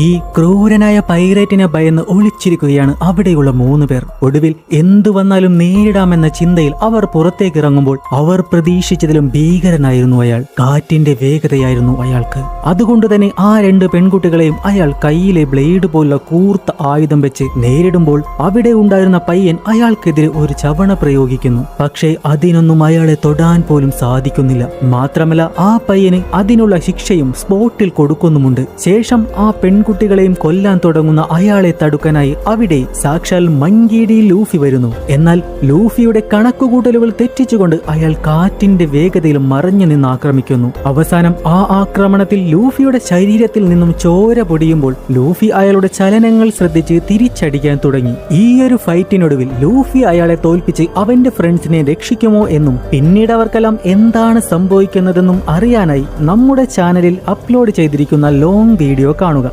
ഈ ക്രൂരനായ പൈറേറ്റിനെ ഭയന്ന് ഒളിച്ചിരിക്കുകയാണ് അവിടെയുള്ള 3 പേർ. ഒടുവിൽ എന്തു വന്നാലും നേരിടാമെന്ന ചിന്തയിൽ അവർ പുറത്തേക്ക് ഇറങ്ങുമ്പോൾ അവർ പ്രതീക്ഷിച്ചതിലും ഭീകരനായിരുന്നു അയാൾ. കാറ്റിന്റെ വേഗതയായിരുന്നു അയാൾക്ക്. അതുകൊണ്ട് തന്നെ ആ 2 പെൺകുട്ടികളെയും അയാൾ കയ്യിലെ ബ്ലേഡ് പോലുള്ള കൂർത്ത ആയുധം വെച്ച് നേരിടുമ്പോൾ അവിടെ ഉണ്ടായിരുന്ന പയ്യൻ അയാൾക്കെതിരെ ഒരു ചവണ പ്രയോഗിക്കുന്നു. പക്ഷേ അതിനൊന്നും അയാളെ തൊടാൻ പോലും സാധിക്കുന്നില്ല. മാത്രമല്ല ആ പയ്യന് അതിനുള്ള ശിക്ഷയും സ്പോട്ടിൽ കൊടുക്കുന്നുമുണ്ട്. ശേഷം ആ പെൺകുട്ടികളെയും കൊല്ലാൻ തുടങ്ങുന്ന അയാളെ തടുക്കാനായി അവിടെ സാക്ഷാൽ മങ്കി ലൂഫി വരുന്നു. എന്നാൽ ലൂഫിയുടെ കണക്കുകൂട്ടലുകൾ തെറ്റിച്ചുകൊണ്ട് അയാൾ കാറ്റിന്റെ വേഗതയിൽ മറഞ്ഞു നിന്ന് ആക്രമിക്കുന്നു. അവസാനം ആ ആക്രമണത്തിൽ ലൂഫിയുടെ ശരീരത്തിൽ നിന്നും ചോര പൊടിയുമ്പോൾ ലൂഫി അയാളുടെ ചലനങ്ങൾ ശ്രദ്ധിച്ച് തിരിച്ചടിക്കാൻ തുടങ്ങി. ഈ ഒരു ഫൈറ്റിനൊടുവിൽ ലൂഫി അയാളെ തോൽപ്പിച്ച് അവന്റെ ഫ്രണ്ട്സിനെ രക്ഷിക്കുമോ എന്നും പിന്നീട് അവർക്കെല്ലാം എന്താണ് സംഭവിക്കുന്നതെന്നും അറിയാനായി നമ്മുടെ ചാനലിൽ അപ്ലോഡ് ചെയ്തിരിക്കുന്ന ലോങ് വീഡിയോ കാണുക.